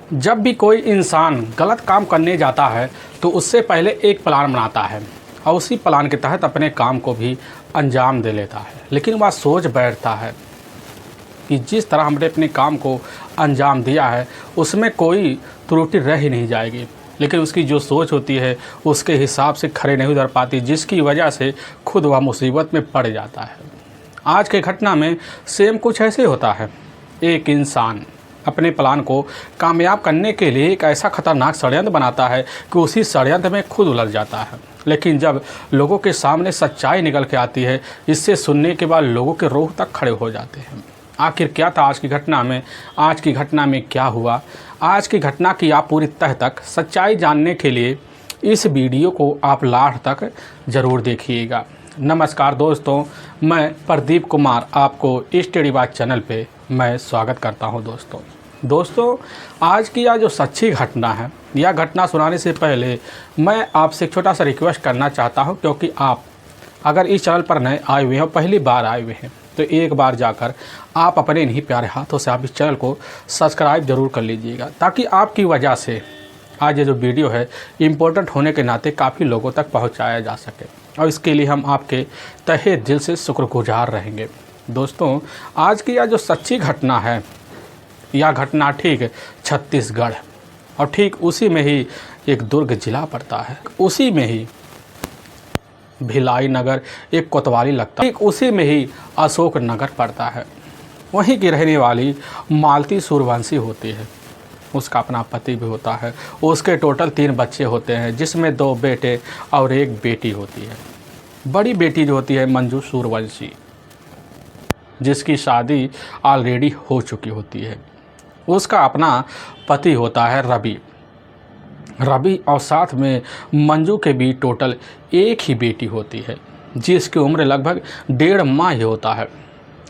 जब भी कोई इंसान गलत काम करने जाता है तो उससे पहले एक प्लान बनाता है और उसी प्लान के तहत अपने काम को भी अंजाम दे लेता है। लेकिन वह सोच बैठता है कि जिस तरह हमने अपने काम को अंजाम दिया है उसमें कोई त्रुटि रह ही नहीं जाएगी, लेकिन उसकी जो सोच होती है उसके हिसाब से खड़े नहीं उतर पाती, जिसकी वजह से खुद वह मुसीबत में पड़ जाता है। आज के घटना में सेम कुछ ऐसे होता है। एक इंसान अपने प्लान को कामयाब करने के लिए एक ऐसा खतरनाक षड्यंत्र बनाता है कि उसी षड्यंत्र में खुद उलझ जाता है। लेकिन जब लोगों के सामने सच्चाई निकल के आती है, इससे सुनने के बाद लोगों के रूह तक खड़े हो जाते हैं। आखिर क्या था आज की घटना में? आज की घटना में क्या हुआ? आज की घटना की आप पूरी तह तक सच्चाई जानने के लिए इस वीडियो को आप लास्ट तक ज़रूर देखिएगा। नमस्कार दोस्तों, मैं प्रदीप कुमार आपको स्टडी बात चैनल पे मैं स्वागत करता हूं। दोस्तों आज की यह जो सच्ची घटना है, यह घटना सुनाने से पहले मैं आपसे एक छोटा सा रिक्वेस्ट करना चाहता हूं, क्योंकि आप अगर इस चैनल पर नए आए हुए हैं, पहली बार आए हुए हैं, तो एक बार जाकर आप अपने इन्हीं प्यारे हाथों से आप इस चैनल को सब्सक्राइब ज़रूर कर लीजिएगा, ताकि आपकी वजह से आज ये जो वीडियो है इम्पोर्टेंट होने के नाते काफ़ी लोगों तक पहुंचाया जा सके, और इसके लिए हम आपके तहे दिल से शुक्रगुजार रहेंगे। दोस्तों आज की यह जो सच्ची घटना है, यह घटना ठीक छत्तीसगढ़ और ठीक उसी में ही एक दुर्ग जिला पड़ता है, उसी में ही भिलाई नगर एक कोतवाली लगता है, ठीक उसी में ही अशोक नगर पड़ता है। वहीं की रहने वाली मालती सूर्यवंशी होती है, उसका अपना पति भी होता है। उसके टोटल 3 बच्चे होते हैं, जिसमें 2 बेटे और 1 बेटी होती है। बड़ी बेटी जो होती है मंजू सूर्यवंशी, जिसकी शादी ऑलरेडी हो चुकी होती है। उसका अपना पति होता है रवि और साथ में मंजू के भी टोटल 1 ही बेटी होती है, जिसकी उम्र लगभग 1.5 माह ही होता है।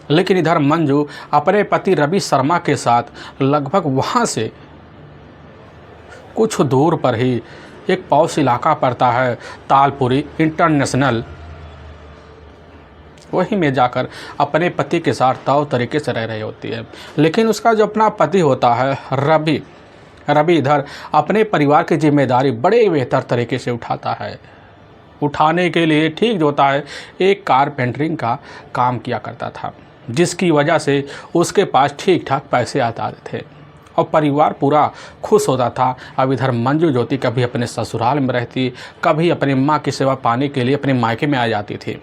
लेकिन इधर मंजू अपने पति रवि शर्मा के साथ लगभग वहाँ से कुछ दूर पर ही एक पॉश इलाका पड़ता है, तालपुरी इंटरनेशनल, वहीं में जाकर अपने पति के साथ तौर तरीके से रह रही होती है। लेकिन उसका जो अपना पति होता है रवि इधर अपने परिवार की जिम्मेदारी बड़े बेहतर तरीके से उठाता है। उठाने के लिए ठीक जो होता है, एक कारपेंटरिंग का काम किया करता था, जिसकी वजह से उसके पास ठीक ठाक पैसे आते थे और परिवार पूरा खुश होता था। अब इधर मंजू ज्योति कभी अपने ससुराल में रहती, कभी अपनी माँ की सेवा पाने के लिए अपने मायके में आ जाती थी।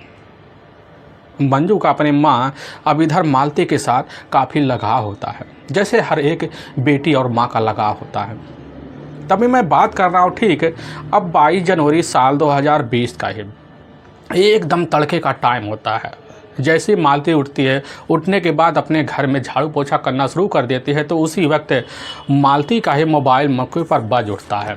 मंजू का अपने माँ अब इधर मालती के साथ काफ़ी लगाव होता है, जैसे हर एक बेटी और माँ का लगाव होता है। तभी मैं बात कर रहा हूँ ठीक अब 22 जनवरी साल 2020 का ही एकदम तड़के का टाइम होता है। जैसे ही मालती उठती है, उठने के बाद अपने घर में झाड़ू पोछा करना शुरू कर देती है, तो उसी वक्त मालती का ही मोबाइल मौके पर बज उठता है।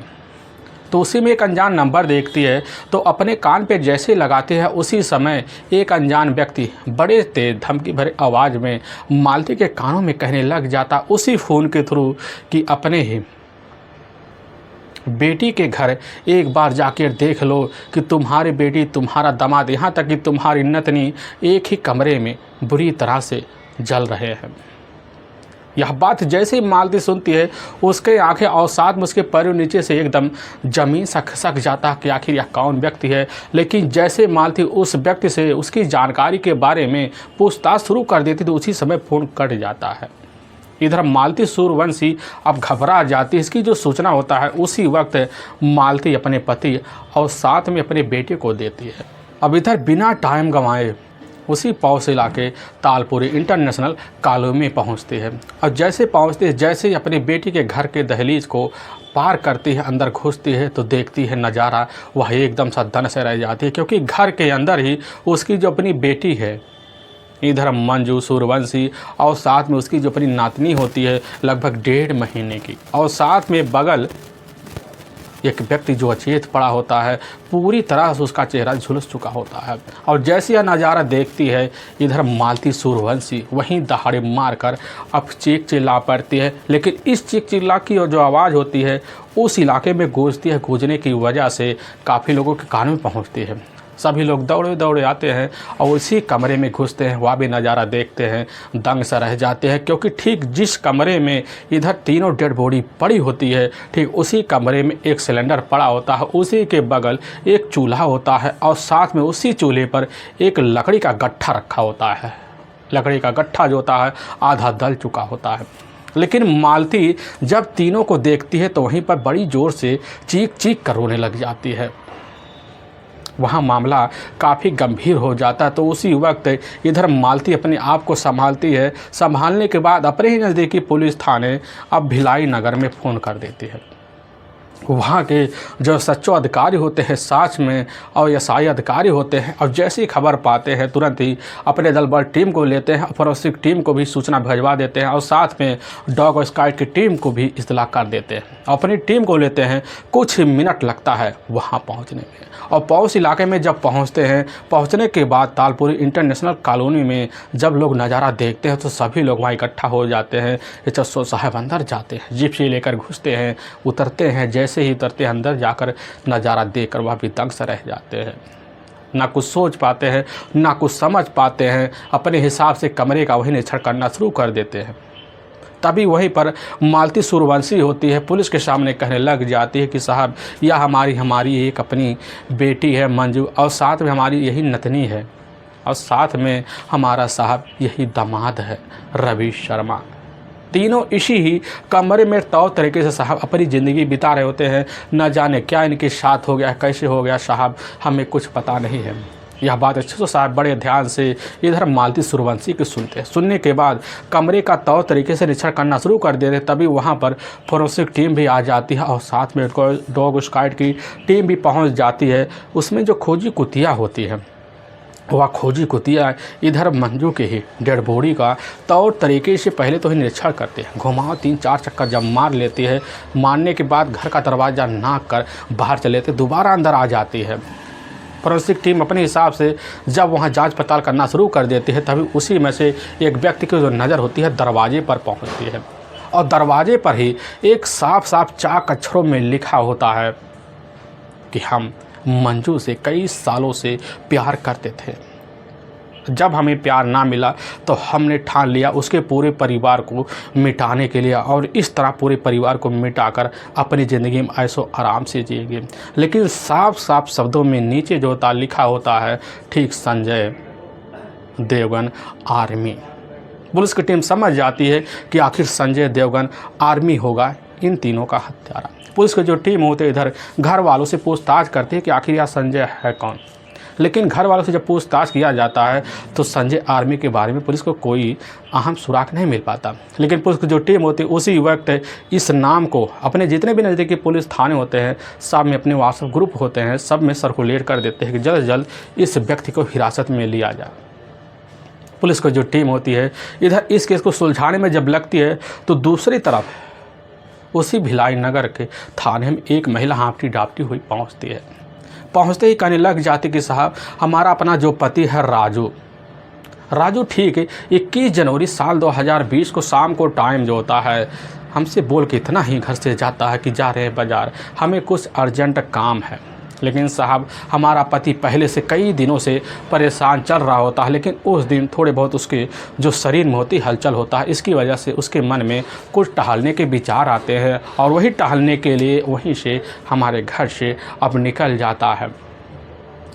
तो उसी में एक अनजान नंबर देखती है, तो अपने कान पे जैसे लगाते हैं, उसी समय एक अनजान व्यक्ति बड़े तेज धमकी भरे आवाज़ में मालती के कानों में कहने लग जाता उसी फ़ोन के थ्रू कि अपने ही बेटी के घर एक बार जाकर देख लो कि तुम्हारी बेटी, तुम्हारा दामाद, यहाँ तक कि तुम्हारी नतनी एक ही कमरे में बुरी तरह से जल रहे हैं। यह बात जैसे ही मालती सुनती है, उसके आंखें और साथ में उसके पैरों नीचे से एकदम ज़मीन सा खिसक जाता कि आखिर यह कौन व्यक्ति है। लेकिन जैसे मालती उस व्यक्ति से उसकी जानकारी के बारे में पूछताछ शुरू कर देती, तो उसी समय फ़ोन कट जाता है। इधर मालती सूर्यवंशी अब घबरा जाती है। इसकी जो सूचना होता है उसी वक्त मालती अपने पति और साथ में अपने बेटे को देती है। अब इधर बिना टाइम गंवाए उसी पौष इलाके तालपुरी इंटरनेशनल कॉलोनी में पहुंचती है, और जैसे पहुंचती है, जैसे ही अपनी बेटी के घर के दहलीज को पार करती है, अंदर घुसती है, तो देखती है नज़ारा वह एकदम सा दन से रह जाती है, क्योंकि घर के अंदर ही उसकी जो अपनी बेटी है इधर मंजू सूर्यवंशी और साथ में उसकी जो अपनी नातनी होती है लगभग 1.5 महीने की, और साथ में बगल एक व्यक्ति जो अचेत पड़ा होता है, पूरी तरह से उसका चेहरा झुलस चुका होता है। और जैसे यह नज़ारा देखती है, इधर मालती सूर्यवंशी वहीं दहाड़े मारकर अब चीख चिल्ला पड़ती है। लेकिन इस चीख चिल्ला की जो आवाज़ होती है उस इलाके में गूंजती है, गूंजने की वजह से काफ़ी लोगों के कानों में पहुंचती है। सभी लोग दौड़े दौड़े आते हैं और उसी कमरे में घुसते हैं। वहाँ भी नज़ारा देखते हैं, दंग सा रह जाते हैं, क्योंकि ठीक जिस कमरे में इधर तीनों डेड बॉडी पड़ी होती है, ठीक उसी कमरे में एक सिलेंडर पड़ा होता है, उसी के बगल एक चूल्हा होता है और साथ में उसी चूल्हे पर एक लकड़ी का गट्ठा रखा होता है। लकड़ी का गट्ठा जो होता है आधा गल चुका होता है। लेकिन मालती जब तीनों को देखती है तो वहीं पर बड़ी ज़ोर से चीख चीख कर रोने लग जाती है। वहाँ मामला काफ़ी गंभीर हो जाता है। तो उसी वक्त इधर मालती अपने आप को संभालती है। संभालने के बाद अपने ही नज़दीकी पुलिस थाने अब भिलाई नगर में फ़ोन कर देती है। वहाँ के जो सच्चो अधिकारी होते हैं साथ में और एसआई अधिकारी होते हैं, और जैसी खबर पाते हैं तुरंत ही अपने दल बल टीम को लेते हैं, फोरेंसिक टीम को भी सूचना भिजवा देते हैं और साथ में डॉग स्क्वाड की टीम को भी इत्तला कर देते हैं। अपनी टीम को लेते हैं। कुछ मिनट लगता है वहाँ पहुँचने में, और पौस इलाके में जब पहुँचते हैं, पहुँचने के बाद तालपुरी इंटरनेशनल कॉलोनी में जब लोग नज़ारा देखते हैं तो सभी लोग वहाँ इकट्ठा हो जाते हैं। एसएचओ साहब अंदर जाते हैं, जिप्सी लेकर घुसते हैं, उतरते हैं। जैसे ही उतरते हैं अंदर जाकर नज़ारा देखकर वह भी दंग से रह जाते हैं। ना कुछ सोच पाते हैं, ना कुछ समझ पाते हैं, अपने हिसाब से कमरे का वही निरीक्षण करना शुरू कर देते हैं। तभी वहीं पर मालती सूर्यवंशी होती है, पुलिस के सामने कहने लग जाती है कि साहब यह हमारी एक अपनी बेटी है मंजू, और साथ में हमारी यही नतनी है, और साथ में हमारा साहब यही दामाद है रवि शर्मा। तीनों इसी ही कमरे में तौर तरीके से साहब अपनी ज़िंदगी बिता रहे होते हैं। न जाने क्या इनके साथ हो गया, कैसे हो गया साहब, हमें कुछ पता नहीं है। यह बात एसएचओ साहब बड़े ध्यान से इधर मालती सूर्यवंशी की सुनते हैं। सुनने के बाद कमरे का तौर तरीके से निरीक्षण करना शुरू कर देते हैं। तभी वहाँ पर फोरेंसिक टीम भी आ जाती है और साथ में डॉग स्क्वाड की टीम भी पहुँच जाती है। उसमें जो खोजी कुतिया होती है, वह खोजी कुतिया इधर मंजू के ही डेड बॉडी का तौर तरीके से पहले तो ही निरीक्षण करते हैं। घुमाव 3-4 चक्कर जब मार लेती है, मारने के बाद घर का दरवाज़ा नाक कर बाहर चले थे, दोबारा अंदर आ जाती है। फोरेंसिक टीम अपने हिसाब से जब वहां जांच पड़ताल करना शुरू कर देती है, तभी उसी में से एक व्यक्ति की जो नज़र होती है दरवाजे पर पहुंचती है, और दरवाजे पर ही एक साफ साफ चाक अक्षरों में लिखा होता है कि हम मंजू से कई सालों से प्यार करते थे। जब हमें प्यार ना मिला तो हमने ठान लिया उसके पूरे परिवार को मिटाने के लिए, और इस तरह पूरे परिवार को मिटाकर अपनी ज़िंदगी में ऐसो आराम से जिएंगे। लेकिन साफ साफ शब्दों में नीचे जो होता लिखा होता है, ठीक संजय देवगन आर्मी। पुलिस की टीम समझ जाती है कि आखिर संजय देवगन आर्मी होगा इन तीनों का हत्यारा। पुलिस की जो टीम होती है इधर घर वालों से पूछताछ करती है कि आखिर यह संजय है कौन। लेकिन घर वालों से जब पूछताछ किया जाता है तो संजय आर्मी के बारे में पुलिस को कोई अहम सुराग नहीं मिल पाता। लेकिन पुलिस की जो टीम होती है उसी वक्त इस नाम को अपने जितने भी नज़दीकी पुलिस थाने होते हैं, सब में अपने व्हाट्सएप ग्रुप होते हैं, सब में सर्कुलेट कर देते हैं कि जल्द से जल्द इस व्यक्ति को हिरासत में लिया जाए। पुलिस की जो टीम होती है इधर इस केस को सुलझाने में जब लगती है तो दूसरी तरफ उसी भिलाई नगर के थाने में एक महिला हाँफती डापती हुई पहुंचती है। पहुंचते ही कहने लग जाती कि साहब हमारा अपना जो पति है राजू ठीक है 21 जनवरी साल 2020 को शाम को टाइम जो होता है हमसे बोल के इतना ही घर से जाता है कि जा रहे हैं बाज़ार, हमें कुछ अर्जेंट काम है। लेकिन साहब हमारा पति पहले से कई दिनों से परेशान चल रहा होता है, लेकिन उस दिन थोड़े बहुत उसके जो शरीर में होती हलचल होता है, इसकी वजह से उसके मन में कुछ टहलने के विचार आते हैं, और वही टहलने के लिए वहीं से हमारे घर से अब निकल जाता है।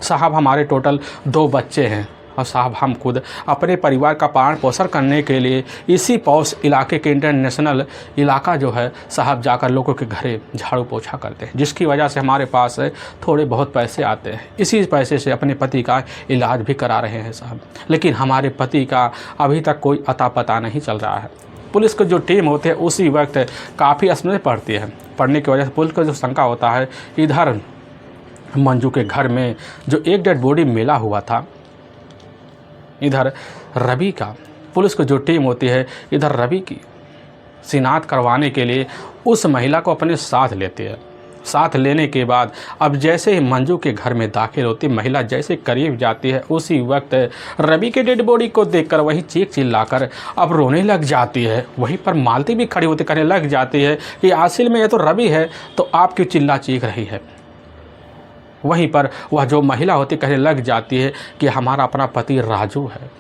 साहब हमारे टोटल 2 बच्चे हैं, और साहब हम खुद अपने परिवार का पालन पोषण करने के लिए इसी पौष इलाके के इंटरनेशनल इलाका जो है साहब जाकर लोगों के घरे झाड़ू पोछा करते हैं, जिसकी वजह से हमारे पास थोड़े बहुत पैसे आते हैं। इसी पैसे से अपने पति का इलाज भी करा रहे हैं साहब, लेकिन हमारे पति का अभी तक कोई अता पता नहीं चल रहा है। पुलिस की जो टीम होती है उसी वक्त काफ़ी असमंजस पड़ती है। पड़ने की वजह से पुलिस का जो शंका होता है इधर मंजू के घर में जो एक डेड बॉडी मिला हुआ था, इधर रवि का पुलिस की जो टीम होती है इधर रवि की शिनाख्त करवाने के लिए उस महिला को अपने साथ लेती है। साथ लेने के बाद अब जैसे ही मंजू के घर में दाखिल होती महिला जैसे करीब जाती है उसी वक्त रवि के डेड बॉडी को देखकर वही चीख चिल्लाकर अब रोने लग जाती है। वहीं पर मालती भी खड़ी होती कहने लग जाती है कि आसिल में ये तो रवि है, तो आप क्यों चिल्ला चीख रही है। वहीं पर वह जो महिला होती कहने लग जाती है कि हमारा अपना पति राजू है।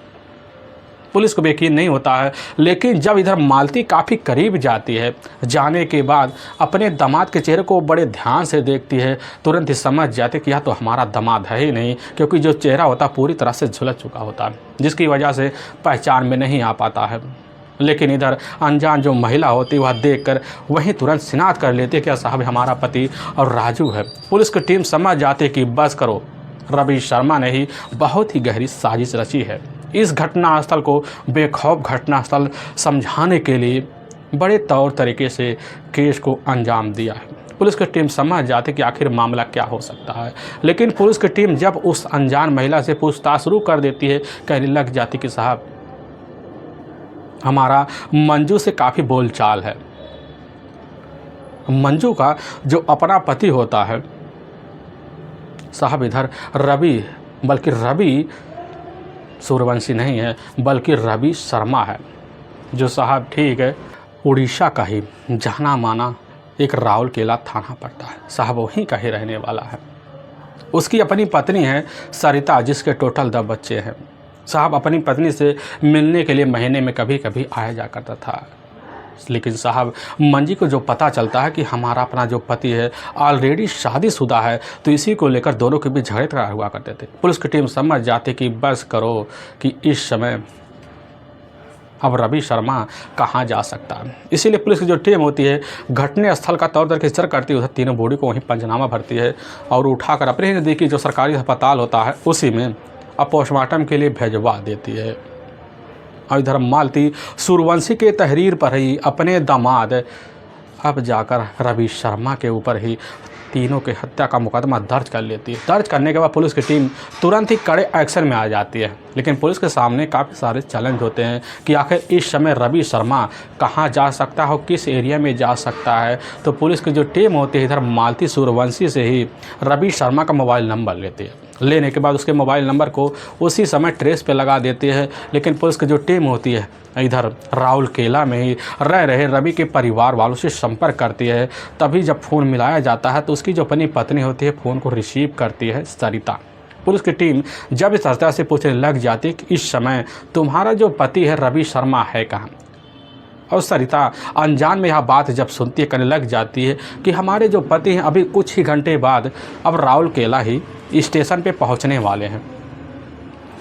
पुलिस को भी यकीन नहीं होता है, लेकिन जब इधर मालती काफ़ी करीब जाती है, जाने के बाद अपने दामाद के चेहरे को बड़े ध्यान से देखती है, तुरंत ही समझ जाती है कि यह तो हमारा दामाद है ही नहीं, क्योंकि जो चेहरा होता पूरी तरह से झुलस चुका होता है, जिसकी वजह से पहचान में नहीं आ पाता है। लेकिन इधर अनजान जो महिला होती वह देखकर वहीं तुरंत शिनाख्त कर लेती है कि साहब हमारा पति और राजू है। पुलिस की टीम समझ जाती है कि बस करो, रवि शर्मा ने ही बहुत ही गहरी साजिश रची है। इस घटनास्थल को बेखौफ घटनास्थल समझाने के लिए बड़े तौर तरीके से केस को अंजाम दिया है। पुलिस की टीम समझ जाती कि आखिर मामला क्या हो सकता है, लेकिन पुलिस की टीम जब उस अनजान महिला से पूछताछ शुरू कर देती है, कहने लग जाती कि साहब हमारा मंजू से काफ़ी बोलचाल है। मंजू का जो अपना पति होता है साहब इधर रवि, बल्कि रवि सूर्यवंशी नहीं है बल्कि रवि शर्मा है, जो साहब ठीक है उड़ीसा का ही जाना माना एक राउरकेला थाना पड़ता है, साहब वहीं का ही रहने वाला है। उसकी अपनी पत्नी है सरिता, जिसके टोटल 10 बच्चे हैं। साहब अपनी पत्नी से मिलने के लिए महीने में कभी कभी आया जा करता था, लेकिन साहब मंजी को जो पता चलता है कि हमारा अपना जो पति है ऑलरेडी शादीशुदा है, तो इसी को लेकर दोनों के बीच झगड़े हुआ करते थे। पुलिस की टीम समझ जाती कि बस करो कि इस समय अब रवि शर्मा कहाँ जा सकता है। इसीलिए पुलिस की जो टीम होती है घटना स्थल का तौर तरीके से करती है, उधर तीनों बॉडी को वहीं पंचनामा भरती है और उठाकर अपने ही नज़दीकी जो सरकारी अस्पताल होता है उसी में अब पोस्टमार्टम के लिए भेजवा देती है। और इधर मालती सूर्यवंशी के तहरीर पर ही अपने दामाद अब जाकर रवि शर्मा के ऊपर ही तीनों के हत्या का मुकदमा दर्ज कर लेती है। दर्ज करने के बाद पुलिस की टीम तुरंत ही कड़े एक्शन में आ जाती है, लेकिन पुलिस के सामने काफ़ी सारे चैलेंज होते हैं कि आखिर इस समय रवि शर्मा कहाँ जा सकता है, किस एरिया में जा सकता है। तो पुलिस की जो टीम होती है इधर मालती सूर्यवंशी से ही रवि शर्मा का मोबाइल नंबर लेती है। लेने के बाद उसके मोबाइल नंबर को उसी समय ट्रेस पे लगा देती है, लेकिन पुलिस की जो टीम होती है इधर राउरकेला में ही रह रहे रवि के परिवार वालों से संपर्क करती है। तभी जब फ़ोन मिलाया जाता है तो उसकी जो अपनी पत्नी होती है फ़ोन को रिसीव करती है सरिता। पुलिस की टीम जब इस सरिता से पूछने लग जाती है कि इस समय तुम्हारा जो पति है रवि शर्मा है कहाँ, और सरिता अनजान में यह बात जब सुनती है कहने लग जाती है कि हमारे जो पति हैं अभी कुछ ही घंटे बाद अब राउरकेला ही स्टेशन पे पहुंचने वाले हैं।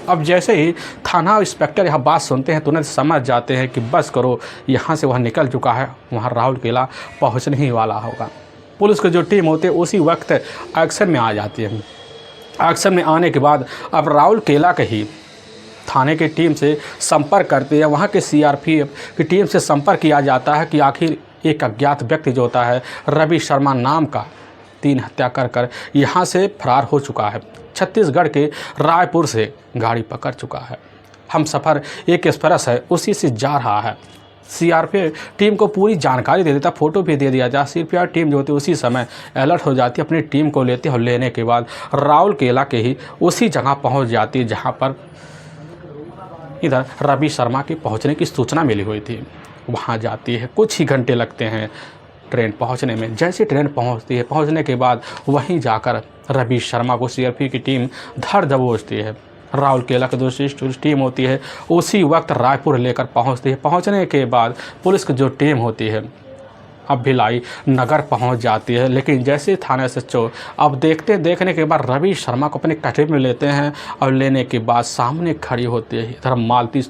अब जैसे ही थाना इंस्पेक्टर यह बात सुनते हैं तुरंत समझ जाते हैं कि बस करो, यहाँ से वह निकल चुका है, वहाँ राउरकेला पहुँचने ही वाला होगा। पुलिस की जो टीम होती है उसी वक्त एक्शन में आ जाती है। एक्शन में आने के बाद अब राउरकेला के ही थाने की टीम से संपर्क करती है, वहाँ के सीआरपीएफ की टीम से संपर्क किया जाता है कि आखिर एक अज्ञात व्यक्ति जो होता है रवि शर्मा नाम का 3 हत्या कर यहाँ से फरार हो चुका है। छत्तीसगढ़ के रायपुर से गाड़ी पकड़ चुका है। हम सफ़र एक एक्सप्रेस है उसी से जा रहा है। सीआरपीएफ टीम को पूरी जानकारी दे देता, फ़ोटो भी दे दिया जाए। सीआरपीएफ टीम जो होती है उसी समय अलर्ट हो जाती है, अपनी टीम को लेती है और लेने के बाद राउरकेला के ही उसी जगह पहुँच जाती है जहाँ पर इधर रवि शर्मा के पहुंचने की सूचना मिली हुई थी। वहां जाती है, कुछ ही घंटे लगते हैं ट्रेन पहुंचने में। जैसे ट्रेन पहुंचती है, पहुंचने के बाद वहीं जाकर रवि शर्मा को सीआरपी की टीम धर दबोचती है। राउरकेला की दूसरी टीम होती है उसी वक्त रायपुर लेकर पहुंचती है। पहुंचने के बाद पुलिस की जो टीम होती है अब भिलाई नगर पहुंच जाती है, लेकिन जैसे थाना एसएचओ अब देखने के बाद रवि शर्मा को अपने कटघरे में लेते हैं और लेने के बाद सामने खड़ी होती है इधर मालती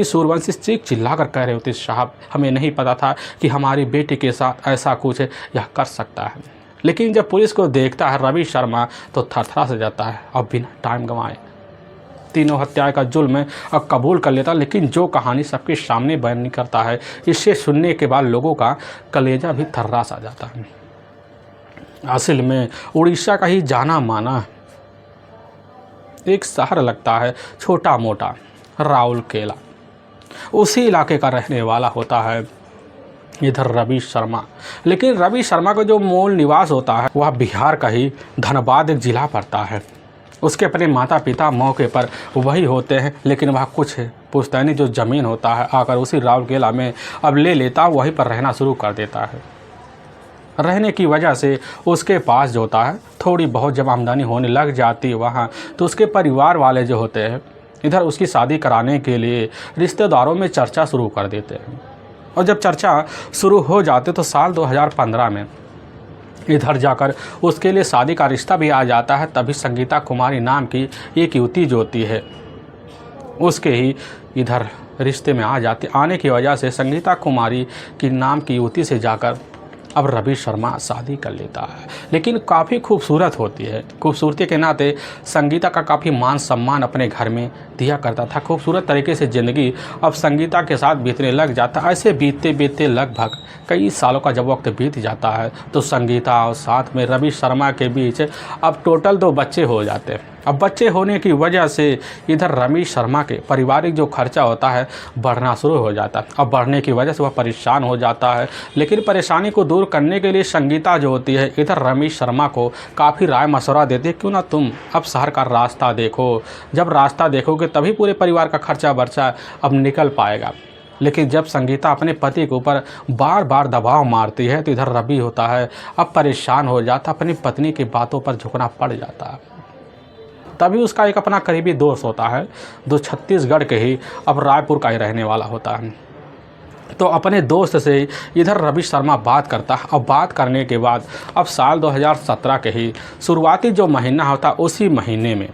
सूर्यवंशी चीख चिल्लाकर कह रही होती है, साहब हमें नहीं पता था कि हमारी बेटी के साथ ऐसा कुछ यह कर सकता है। लेकिन जब पुलिस को देखता है रवि शर्मा तो थरथरा से जाता है और बिना टाइम गंवाए तीनों हत्याएं का जुल्म अब कबूल कर लेता। लेकिन जो कहानी सबके सामने बयान नहीं करता है, इसे सुनने के बाद लोगों का कलेजा भी थर्रा सा जाता है। असल में उड़ीसा का ही जाना माना एक शहर लगता है छोटा मोटा राउरकेला, उसी इलाके का रहने वाला होता है इधर रवि शर्मा। लेकिन रवि शर्मा का जो मूल निवास होता है वह बिहार का ही धनबाद एक ज़िला पड़ता है। उसके अपने माता पिता मौके पर वही होते हैं, लेकिन वह कुछ पुश्तैनी जो ज़मीन होता है आकर उसी राउरकेला में अब ले लेता, वहीं पर रहना शुरू कर देता है। रहने की वजह से उसके पास जो होता है थोड़ी बहुत जब आमदनी होने लग जाती है वहाँ, तो उसके परिवार वाले जो होते हैं इधर उसकी शादी कराने के लिए रिश्तेदारों में चर्चा शुरू कर देते हैं। और जब चर्चा शुरू हो जाते तो साल 2015 में इधर जाकर उसके लिए शादी का रिश्ता भी आ जाता है। तभी संगीता कुमारी नाम की एक युवती जो होती है उसके ही इधर रिश्ते में आ जाती। आने की वजह से संगीता कुमारी की नाम की युवती से जाकर अब रवि शर्मा शादी कर लेता है, लेकिन काफ़ी खूबसूरत होती है। खूबसूरती के नाते संगीता का काफ़ी मान सम्मान अपने घर में दिया करता था। खूबसूरत तरीके से ज़िंदगी अब संगीता के साथ बीतने लग जाता। ऐसे बीतते बीतते लगभग कई सालों का जब वक्त बीत जाता है तो संगीता और साथ में रवि शर्मा के बीच अब टोटल 2 बच्चे हो जाते हैं। अब बच्चे होने की वजह से इधर रवि शर्मा के पारिवारिक जो खर्चा होता है बढ़ना शुरू हो जाता है। अब बढ़ने की वजह से वह परेशान हो जाता है, लेकिन परेशानी को दूर करने के लिए संगीता जो होती है इधर रवि शर्मा को काफ़ी राय मशवरा देती है, क्यों ना तुम अब शहर का रास्ता देखो, जब रास्ता देखोगे तभी पूरे परिवार का खर्चा बर्चा अब निकल पाएगा। लेकिन जब संगीता अपने पति के ऊपर बार बार दबाव मारती है तो इधर रवि होता है अब परेशान हो जाता, अपनी पत्नी की बातों पर झुकना पड़ जाता है। तभी उसका एक अपना करीबी दोस्त होता है जो छत्तीसगढ़ के ही अब रायपुर का ही रहने वाला होता है। तो अपने दोस्त से इधर रवि शर्मा बात करता है। अब बात करने के बाद अब साल 2017 के ही शुरुआती जो महीना होता उसी महीने में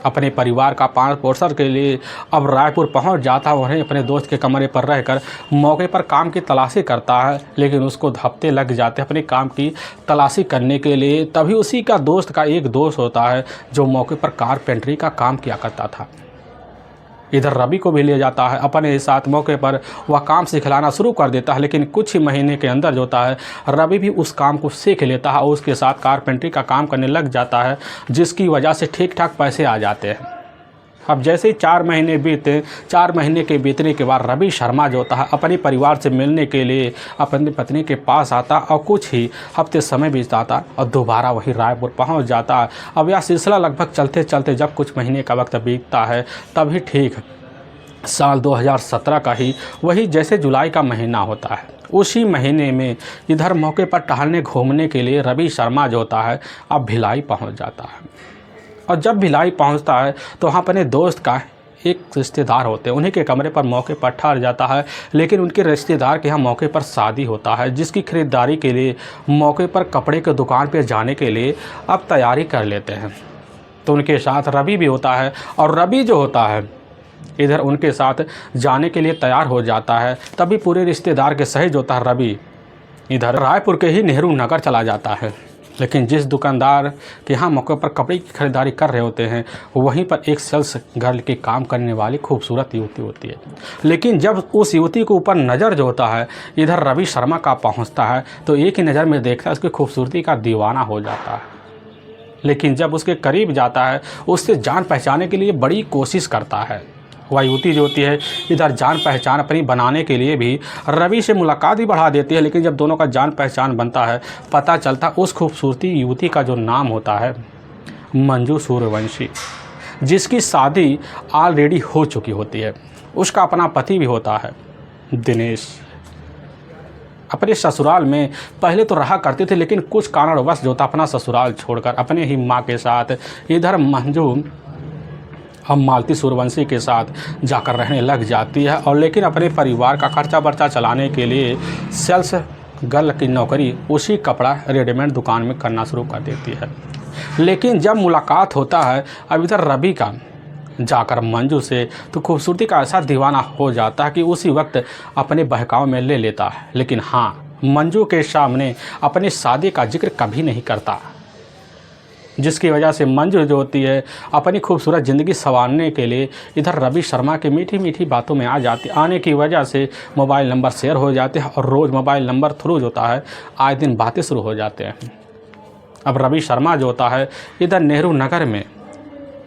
अपने परिवार का पालन पोषण के लिए अब रायपुर पहुंच जाता है। वहीं अपने दोस्त के कमरे पर रहकर मौके पर काम की तलाशी करता है, लेकिन उसको हफ्ते लग जाते हैं अपने काम की तलाशी करने के लिए। तभी उसी का दोस्त का एक दोस्त होता है जो मौके पर कारपेंटरी का काम किया करता था। इधर रवि को भी ले जाता है अपने साथ, मौके पर वह काम सिखलाना शुरू कर देता है। लेकिन कुछ ही महीने के अंदर जो होता है रवि भी उस काम को सीख लेता है और उसके साथ कारपेंटरी का काम करने लग जाता है, जिसकी वजह से ठीक ठाक पैसे आ जाते हैं। अब जैसे ही 4 महीने बीते, 4 महीने के बीतने के बाद रवि शर्मा जो होता है अपने परिवार से मिलने के लिए अपनी पत्नी के पास आता और कुछ ही हफ्ते समय बीतता और दोबारा वही रायपुर पहुंच जाता। अब यह सिलसिला लगभग चलते चलते जब कुछ महीने का वक्त बीतता है तभी ठीक साल 2017 का ही वही जैसे जुलाई का महीना होता है, उसी महीने में इधर मौके पर टहलने घूमने के लिए रवि शर्मा जो होता है अब भिलाई पहुँच जाता है। और जब भिलाई पहुंचता है तो वहाँ अपने दोस्त का एक रिश्तेदार होते हैं, उन्हीं के कमरे पर मौके पर ठहर जाता है। लेकिन उनके रिश्तेदार के यहाँ मौके पर शादी होता है, जिसकी खरीदारी के लिए मौके पर कपड़े की दुकान पर जाने के लिए अब तैयारी कर लेते हैं। तो उनके साथ रवि भी होता है और रवि जो होता है इधर उनके साथ जाने के लिए तैयार हो जाता है। तभी पूरे रिश्तेदार के सहित होता है रवि इधर रायपुर के ही नेहरू नगर चला जाता है। लेकिन जिस दुकानदार के यहाँ मौके पर कपड़े की खरीदारी कर रहे होते हैं वहीं पर एक सेल्स गर्ल के काम करने वाली खूबसूरत युवती होती है। लेकिन जब उस युवती के ऊपर नज़र जो होता है इधर रवि शर्मा का पहुँचता है तो एक ही नज़र में देखता है उसकी खूबसूरती का दीवाना हो जाता है। लेकिन जब उसके करीब जाता है उससे जान पहचानने के लिए बड़ी कोशिश करता है। वह युवती जो होती है इधर जान पहचान अपनी बनाने के लिए भी रवि से मुलाकात भी बढ़ा देती है। लेकिन जब दोनों का जान पहचान बनता है पता चलता उस खूबसूरती युवती का जो नाम होता है मंजू सूर्यवंशी, जिसकी शादी ऑलरेडी हो चुकी होती है। उसका अपना पति भी होता है दिनेश। अपने ससुराल में पहले तो रहा करते थे, लेकिन कुछ कारणवश जो था अपना ससुराल छोड़कर अपने ही माँ के साथ इधर मंजू हम मालती सूर्यवंशी के साथ जाकर रहने लग जाती है। और लेकिन अपने परिवार का खर्चा बर्चा चलाने के लिए सेल्स गर्ल की नौकरी उसी कपड़ा रेडीमेड दुकान में करना शुरू कर देती है। लेकिन जब मुलाकात होता है अब इधर रवि का जाकर मंजू से तो खूबसूरती का ऐसा दीवाना हो जाता है कि उसी वक्त अपने बहकाव में ले लेता है। लेकिन हाँ, मंजू के सामने अपनी शादी का जिक्र कभी नहीं करता, जिसकी वजह से मंजू जो होती है अपनी खूबसूरत ज़िंदगी संवारने के लिए इधर रवि शर्मा के मीठी मीठी बातों में आ जाती। आने की वजह से मोबाइल नंबर शेयर हो जाते हैं और रोज़ मोबाइल नंबर थ्रू जो होता है आए दिन बातें शुरू हो जाते हैं। अब रवि शर्मा जो होता है इधर नेहरू नगर में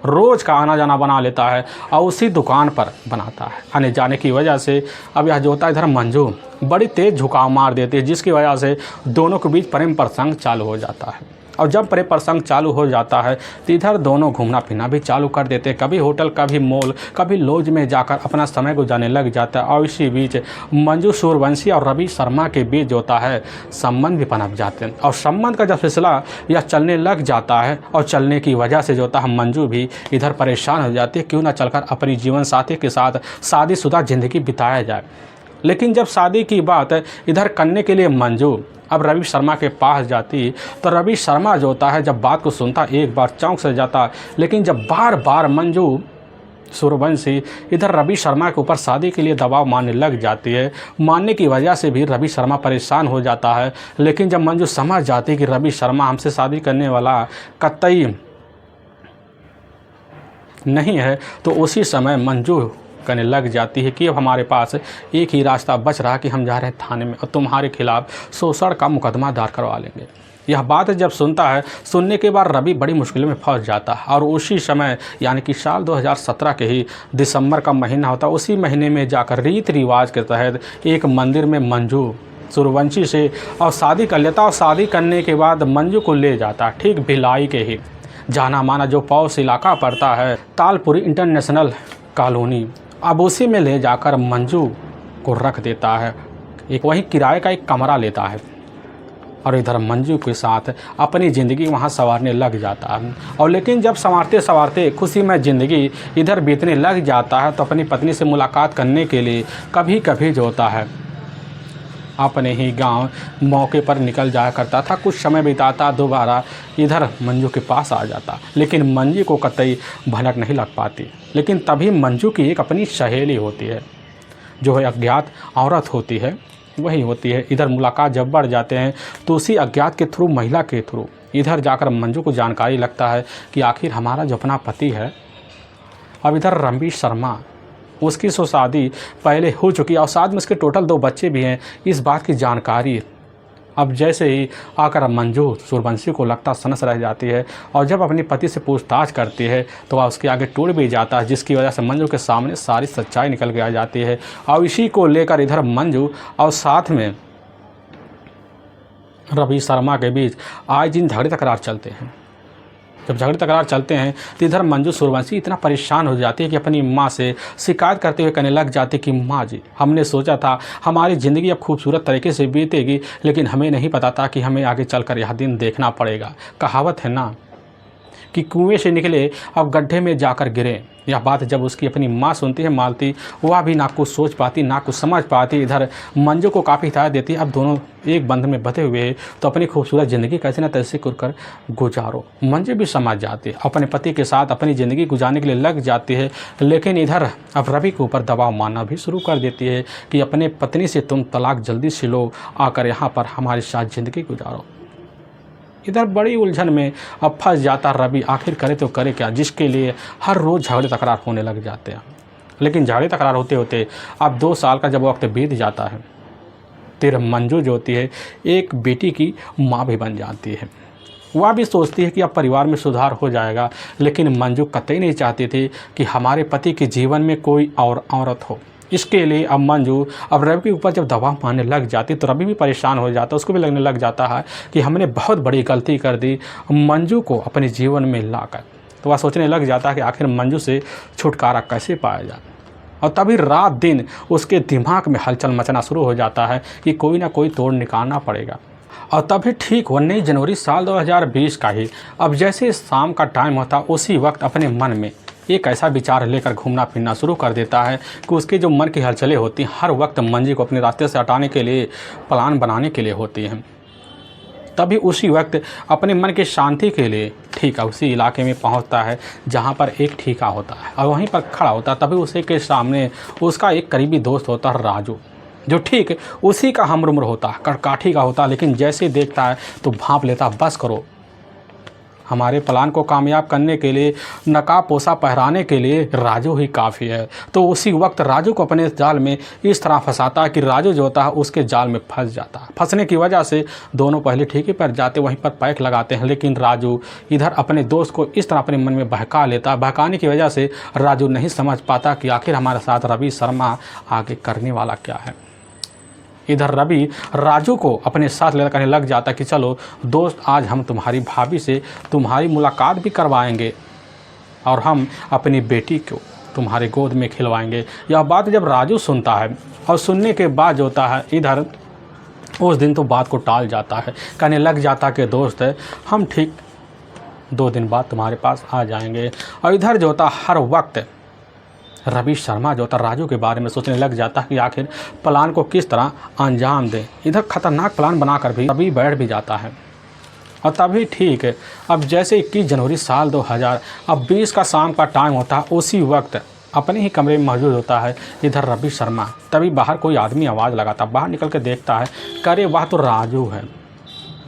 रोज़ का आना जाना बना लेता है और उसी दुकान पर बनाता है। आने जाने की वजह से अब यह जो होता है इधर मंजू बड़ी तेज़ झुकाव मार देती है, जिसकी वजह से दोनों के बीच प्रेम प्रसंग चालू हो जाता है। और जब प्रेम प्रसंग चालू हो जाता है तो इधर दोनों घूमना फिरना भी चालू कर देते हैं, कभी होटल, कभी मॉल, कभी लॉज में जाकर अपना समय गुजारने लग जाता है। और इसी बीच मंजू सूर्यवंशी और रवि शर्मा के बीच जो होता है संबंध भी पनप जाते हैं। और संबंध का जब सिलसिला यह चलने लग जाता है और चलने की वजह से जो होता है मंजू भी इधर परेशान हो जाती है, क्यों ना चलकर अपनी जीवन साथी के साथ शादीशुदा ज़िंदगी बिताया जाए। लेकिन जब शादी की बात इधर करने के लिए मंजू अब रवि शर्मा के पास जाती तो रवि शर्मा जो होता है जब बात को सुनता एक बार चौंक से जाता, लेकिन जब बार बार मंजू सूर्यवंशी इधर रवि शर्मा के ऊपर शादी के लिए दबाव मानने लग जाती है, मानने की वजह से भी रवि शर्मा परेशान हो जाता है। लेकिन जब मंजू समझ जाती कि रवि शर्मा हमसे शादी करने वाला कतई नहीं है तो उसी समय मंजू करने लग जाती है कि अब हमारे पास एक ही रास्ता बच रहा कि हम जा रहे हैं थाने में और तुम्हारे खिलाफ शोषण का मुकदमा दायर करवा लेंगे। यह बात जब सुनता है, सुनने के बाद रवि बड़ी मुश्किल में फंस जाता है। और उसी समय यानी कि साल 2017 के ही दिसंबर का महीना होता है, उसी महीने में जाकर रीति रिवाज के तहत एक मंदिर में मंजू सूर्यवंशी से और शादी कर लेता। और शादी करने के बाद मंजू को ले जाता ठीक भिलाई के ही जाना माना जो पौष इलाका पड़ता है तालपुरी इंटरनेशनल कॉलोनी, अब उसी में ले जाकर मंजू को रख देता है। एक वहीं किराए का एक कमरा लेता है और इधर मंजू के साथ अपनी ज़िंदगी वहाँ संवारने लग जाता है। और लेकिन जब संवारते संवारते खुशी में ज़िंदगी इधर बीतने लग जाता है तो अपनी पत्नी से मुलाकात करने के लिए कभी कभी जो होता है अपने ही गांव मौके पर निकल जाया करता था। कुछ समय बिताता, दोबारा इधर मंजू के पास आ जाता, लेकिन मंजू को कतई भनक नहीं लग पाती। लेकिन तभी मंजू की एक अपनी सहेली होती है जो है अज्ञात औरत होती है, वही होती है। इधर मुलाकात जब बढ़ जाते हैं तो उसी अज्ञात के थ्रू, महिला के थ्रू इधर जाकर मंजू को जानकारी लगता है कि आखिर हमारा जो अपना पति है, अब इधर रवि शर्मा उसकी सो शादी पहले हो चुकी है और साथ में उसके टोटल 2 बच्चे भी हैं। इस बात की जानकारी अब जैसे ही आकर मंजू सूर्यवंशी को लगता सनस रह जाती है और जब अपने पति से पूछताछ करती है तो वह उसके आगे टूट भी जाता है, जिसकी वजह से मंजू के सामने सारी सच्चाई निकल के आ जाती है। और इसी को लेकर इधर मंजू और साथ में रवि शर्मा के बीच आए दिन झगड़े तकरार चलते हैं। जब झगड़े तकरार चलते हैं तो इधर मंजू सूर्यवंशी इतना परेशान हो जाती है कि अपनी माँ से शिकायत करते हुए कहने लग जाती कि माँ जी, हमने सोचा था हमारी ज़िंदगी अब खूबसूरत तरीके से बीतेगी, लेकिन हमें नहीं पता था कि हमें आगे चलकर यह दिन देखना पड़ेगा। कहावत है ना कि कुएं से निकले अब गड्ढे में जाकर गिरे। यह बात जब उसकी अपनी माँ सुनती है मालती, वह भी ना कुछ सोच पाती ना कुछ समझ पाती। इधर मंजू को काफ़ी हिदायत देती है, अब दोनों एक बंध में बंधे हुए हैं तो अपनी खूबसूरत ज़िंदगी कैसे ना तैसे कर गुजारो। मंजू भी समझ जाती है, अपने पति के साथ अपनी ज़िंदगी गुजारने के लिए लग जाती है। लेकिन इधर अब रवि के ऊपर दबाव मानना भी शुरू कर देती है कि अपने पत्नी से तुम तलाक जल्दी से लो, आकर यहाँ पर हमारे साथ ज़िंदगी गुजारो। इधर बड़ी उलझन में अब फंस जाता रवि, आखिर करे तो करे क्या, जिसके लिए हर रोज़ झगड़े तकरार होने लग जाते हैं। लेकिन झगड़े तकरार होते होते अब 2 साल का जब वक्त बीत जाता है फिर मंजू जो होती है एक बेटी की माँ भी बन जाती है। वह भी सोचती है कि अब परिवार में सुधार हो जाएगा, लेकिन मंजू कतई नहीं चाहती थी कि हमारे पति के जीवन में कोई और औरत हो। इसके लिए अब मंजू अब रवि के ऊपर जब दबाव मारने लग जाती तो रवि भी परेशान हो जाता, उसको भी लगने लग जाता है कि हमने बहुत बड़ी गलती कर दी मंजू को अपने जीवन में लाकर। तो वह सोचने लग जाता है कि आखिर मंजू से छुटकारा कैसे पाया जाए। और तभी रात दिन उसके दिमाग में हलचल मचना शुरू हो जाता है कि कोई ना कोई तोड़ निकालना पड़ेगा। और तभी ठीक 19 जनवरी साल 2020 का ही अब जैसे शाम का टाइम होता उसी वक्त अपने मन में एक ऐसा विचार लेकर घूमना फिरना शुरू कर देता है कि उसके जो मन की हलचलें होती हैं हर वक्त मंजू को अपने रास्ते से हटाने के लिए प्लान बनाने के लिए होती हैं। तभी उसी वक्त अपने मन की शांति के लिए ठीक है उसी इलाके में पहुंचता है जहां पर एक ठीका होता है और वहीं पर खड़ा होता है। तभी उसी के सामने उसका एक करीबी दोस्त होता है राजू, जो ठीक उसी का हमउम्र होता है, कड़काठी का होता है। लेकिन जैसे देखता है तो भांप लेता, बस करो, हमारे प्लान को कामयाब करने के लिए नकाब पोसा पहराने के लिए राजू ही काफ़ी है। तो उसी वक्त राजू को अपने जाल में इस तरह फंसाता है कि राजू जो होता है उसके जाल में फंस जाता है। फंसने की वजह से दोनों पहले ठीके पर जाते, वहीं पर पैक लगाते हैं। लेकिन राजू इधर अपने दोस्त को इस तरह अपने मन में बहका लेता है। बहकाने की वजह से राजू नहीं समझ पाता कि आखिर हमारे साथ रवि शर्मा आगे करने वाला क्या है। इधर रवि राजू को अपने साथ लेकर कहने लग जाता कि चलो दोस्त, आज हम तुम्हारी भाभी से तुम्हारी मुलाकात भी करवाएंगे और हम अपनी बेटी को तुम्हारे गोद में खिलवाएंगे। यह बात जब राजू सुनता है और सुनने के बाद जो होता है इधर उस दिन तो बात को टाल जाता है, कहने लग जाता कि दोस्त हम ठीक 2 दिन बाद तुम्हारे पास आ जाएंगे। और इधर जो होता हर वक्त रवि शर्मा जो होता राजू के बारे में सोचने लग जाता है कि आखिर प्लान को किस तरह अंजाम दें। इधर खतरनाक प्लान बनाकर भी रवि बैठ भी जाता है। और तभी ठीक है, अब जैसे 21 जनवरी साल 2000 अब 20 का शाम का टाइम होता है, उसी वक्त अपने ही कमरे में मौजूद होता है इधर रवि शर्मा। तभी बाहर कोई आदमी आवाज़ लगाता, बाहर निकल के देखता है, करे वह तो राजू है।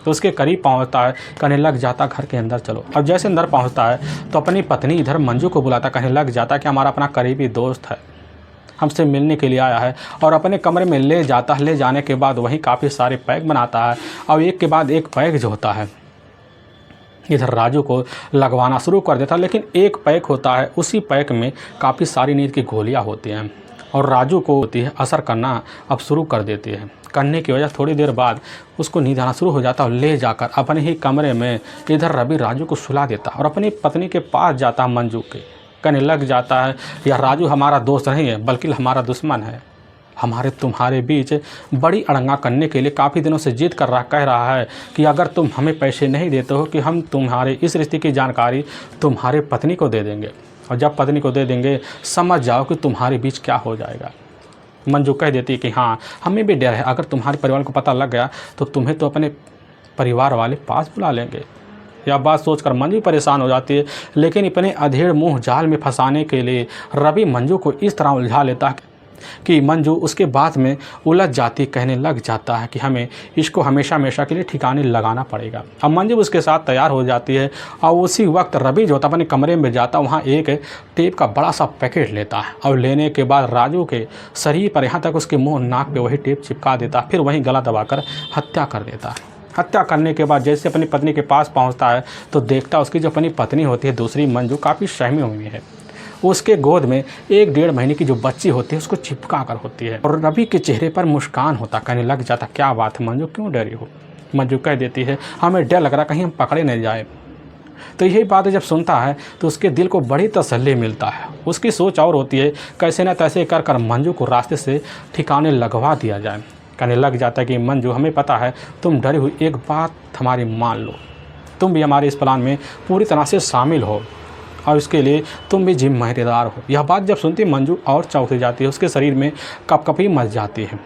तो उसके करीब पहुंचता है, कहने लग जाता घर के अंदर चलो। अब जैसे अंदर पहुंचता है तो अपनी पत्नी इधर मंजू को बुलाता, कहने लग जाता कि हमारा अपना करीबी दोस्त है, हमसे मिलने के लिए आया है। और अपने कमरे में ले जाता है। ले जाने के बाद वहीं काफ़ी सारे पैक बनाता है और एक के बाद एक पैक जो होता है इधर राजू को लगवाना शुरू कर देता है। लेकिन एक पैक होता है, उसी पैक में काफ़ी सारी नींद की गोलियां होती हैं और राजू को होती है असर करना अब शुरू कर देती है। करने की वजह थोड़ी देर बाद उसको नींद आना शुरू हो जाता है और ले जाकर अपने ही कमरे में इधर रवि राजू को सुला देता और अपनी पत्नी के पास जाता है मंजू के, कहने लग जाता है यह राजू हमारा दोस्त नहीं है बल्कि हमारा दुश्मन है। हमारे तुम्हारे बीच बड़ी अड़ंगा करने के लिए काफ़ी दिनों से जिद कर रहा, कह रहा है कि अगर तुम हमें पैसे नहीं देते हो कि हम तुम्हारे इस रिश्ते की जानकारी तुम्हारे पत्नी को दे देंगे, और जब पत्नी को दे देंगे समझ जाओ कि तुम्हारे बीच क्या हो जाएगा। मंजू कह देती है कि हाँ, हमें भी डर है, अगर तुम्हारे परिवार को पता लग गया तो तुम्हें तो अपने परिवार वाले पास बुला लेंगे। यह बात सोचकर मंजू परेशान हो जाती है। लेकिन इतने अधेड़ मुँह जाल में फंसाने के लिए रवि मंजू को इस तरह उलझा लेता है कि मंजू उसके बाद में उलझ जाती, कहने लग जाता है कि हमें इसको हमेशा हमेशा के लिए ठिकाने लगाना पड़ेगा। अब मंजू उसके साथ तैयार हो जाती है और उसी वक्त रवि जो होता अपने कमरे में जाता, वहाँ एक टेप का बड़ा सा पैकेट लेता है और लेने के बाद राजू के शरीर पर यहाँ तक उसके मुंह नाक पे वही टेप चिपका देता, फिर वहीं गला दबाकर हत्या कर देता है। हत्या करने के बाद जैसे अपनी पत्नी के पास पहुँचता है तो देखता उसकी जो अपनी पत्नी होती है दूसरी मंजू काफ़ी सहमी हुई है। उसके गोद में 1-1.5 महीने की जो बच्ची होती है उसको चिपका कर होती है और रवि के चेहरे पर मुस्कान होता, कहने लग जाता क्या बात है मंजू, क्यों डरी हो। मंजू कह देती है हमें डर लग रहा कहीं हम पकड़े नहीं जाए। तो यही बात जब सुनता है तो उसके दिल को बड़ी तसल्ली मिलता है। उसकी सोच और होती है कैसे न तैसे कर कर मंजू को रास्ते से ठिकाने लगवा दिया जाए। कहने लग जाता है कि मंजू हमें पता है तुम डरी हुई, एक बात हमारी मान लो, तुम भी हमारे इस प्लान में पूरी तरह से शामिल हो और इसके लिए तुम भी जिम्मेदार हो। यह बात जब सुनती मंजू और चौंक जाती है, उसके शरीर में कपकपी मच जाती है।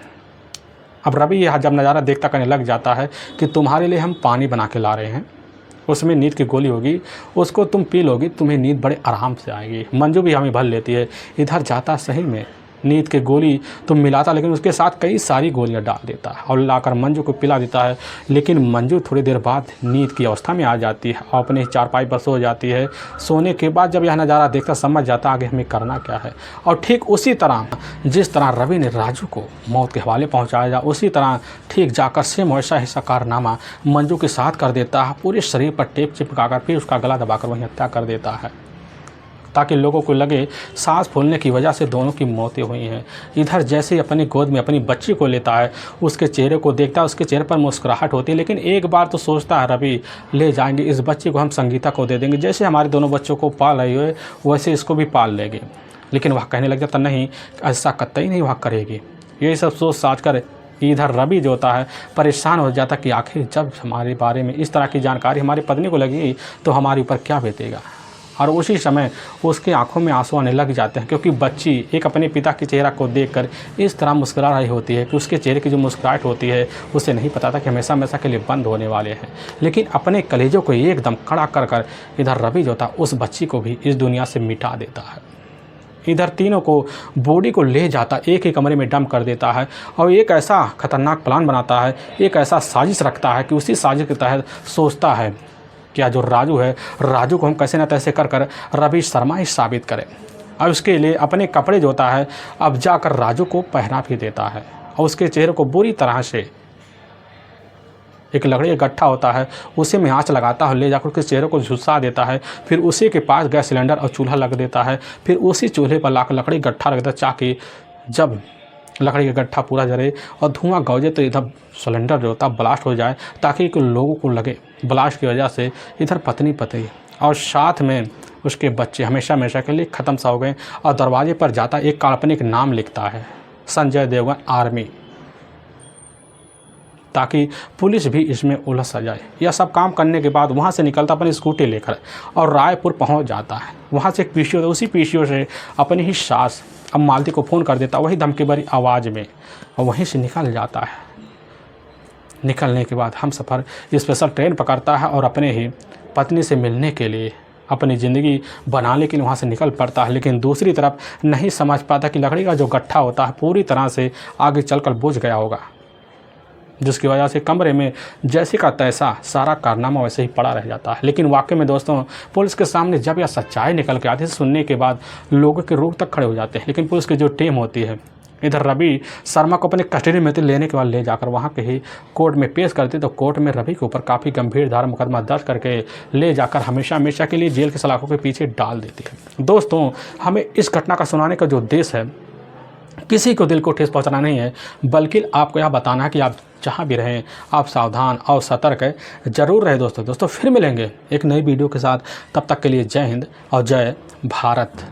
अब रवि यह जब नज़ारा देखता कहने लग जाता है कि तुम्हारे लिए हम पानी बना के ला रहे हैं, उसमें नींद की गोली होगी, उसको तुम पी लोगी, तुम्हें नींद बड़े आराम से आएगी। मंजू भी हमें भर लेती है। इधर जाता सही में नींद की गोली तो मिलाता, लेकिन उसके साथ कई सारी गोलियां डाल देता है और लाकर मंजू को पिला देता है। लेकिन मंजू थोड़ी देर बाद नींद की अवस्था में आ जाती है और अपने चारपाई पर सो जाती है। सोने के बाद जब यह नज़ारा देखता समझ जाता आगे हमें करना क्या है। और ठीक उसी तरह जिस तरह रवि ने राजू को मौत के हवाले पहुँचाया जा, उसी तरह ठीक जाकर सेम वैसा हिस्सा कारनामा मंजू के साथ कर देता है। पूरे शरीर पर टेप चिपकाकर फिर उसका गला दबाकर वहीं हत्या कर देता है ताकि लोगों को लगे सांस फूलने की वजह से दोनों की मौतें हुई हैं। इधर जैसे ही अपनी गोद में अपनी बच्ची को लेता है, उसके चेहरे को देखता है, उसके चेहरे पर मुस्कुराहट होती है। लेकिन एक बार तो सोचता है रवि ले जाएंगे इस बच्ची को, हम संगीता को दे देंगे, जैसे हमारे दोनों बच्चों को पाल रही है वैसे इसको भी पाल लेंगे। लेकिन वह कहने लग जाता नहीं, ऐसा कतई नहीं वह करेगी। यही सब सोच साच कर इधर रवि जो होता है परेशान हो जाता कि आखिर जब हमारे बारे में इस तरह की जानकारी हमारी पत्नी को लगी तो हमारे ऊपर क्या बीतेगा। और उसी समय उसकी आंखों में आंसू आने लग जाते हैं क्योंकि बच्ची एक अपने पिता के चेहरा को देखकर इस तरह मुस्कुरा रही होती है कि उसके चेहरे की जो मुस्कुराहट होती है उसे नहीं पता था कि हमेशा हमेशा के लिए बंद होने वाले हैं। लेकिन अपने कलेजों को एकदम खड़ा कर कर इधर रवि जो था उस बच्ची को भी इस दुनिया से मिटा देता है। इधर तीनों को बॉडी को ले जाता, एक ही कमरे में डंप कर देता है और एक ऐसा खतरनाक प्लान बनाता है, एक ऐसा साजिश रखता है कि उसी साजिश के तहत सोचता है क्या जो राजू है, राजू को हम कैसे न तैसे कर कर रवि शर्मा ही साबित करें। और उसके लिए अपने कपड़े जो होता है अब जाकर राजू को पहना भी देता है और उसके चेहरे को बुरी तरह से एक लकड़ी का गट्ठा होता है उसी में आँच लगाता है, ले जाकर उसके चेहरे को झुलसा देता है। फिर उसी के पास गैस सिलेंडर और चूल्हा लग देता है। फिर उसी चूल्हे पर लाकर लकड़ी गट्ठा रख देता ताकि जब लकड़ी का गट्ठा पूरा जले और धुआं गौजे तो इधर सिलेंडर जो होता ब्लास्ट हो जाए, ताकि लोगों को लगे ब्लास्ट की वजह से इधर पत्नी और साथ में उसके बच्चे हमेशा हमेशा के लिए ख़त्म सा हो गए। और दरवाजे पर जाता एक काल्पनिक नाम लिखता है, संजय देवगन आर्मी, ताकि पुलिस भी इसमें उलझ सा जाए। यह सब काम करने के बाद वहाँ से निकलता अपनी स्कूटी लेकर और रायपुर पहुँच जाता है। वहाँ से एक पीसीओ, उसी पीसीओ से अपनी ही सास अब मालती को फ़ोन कर देता, वही धमकी भरी आवाज़ में, और वहीं से निकल जाता है। निकलने के बाद हम सफ़र स्पेशल ट्रेन पकड़ता है और अपने ही पत्नी से मिलने के लिए, अपनी ज़िंदगी बनाने के लिए वहाँ से निकल पड़ता है। लेकिन दूसरी तरफ नहीं समझ पाता कि लकड़ी का जो गट्ठा होता है पूरी तरह से आगे चलकर बुझ गया होगा, जिसकी वजह से कमरे में जैसे का तैसा सारा कारनामा वैसे ही पड़ा रह जाता है। लेकिन वाकई में दोस्तों, पुलिस के सामने जब यह सच्चाई निकल के आती है, सुनने के बाद लोगों के रूह तक खड़े हो जाते हैं। लेकिन पुलिस की जो टीम होती है इधर रवि शर्मा को अपने कस्टडी में लेने के बाद ले जाकर वहाँ के ही कोर्ट में पेश करती, तो कोर्ट में रवि के ऊपर काफ़ी गंभीर धारा मुकदमा दर्ज करके ले जाकर हमेशा हमेशा के लिए जेल के सलाखों के पीछे डाल देती है। दोस्तों, हमें इस घटना का सुनाने का जो उद्देश्य है, किसी को दिल को ठेस पहुंचाना नहीं है, बल्कि आपको यह बताना है कि आप जहां भी रहें आप सावधान और सतर्क जरूर रहे। दोस्तों फिर मिलेंगे एक नई वीडियो के साथ, तब तक के लिए जय हिंद और जय भारत।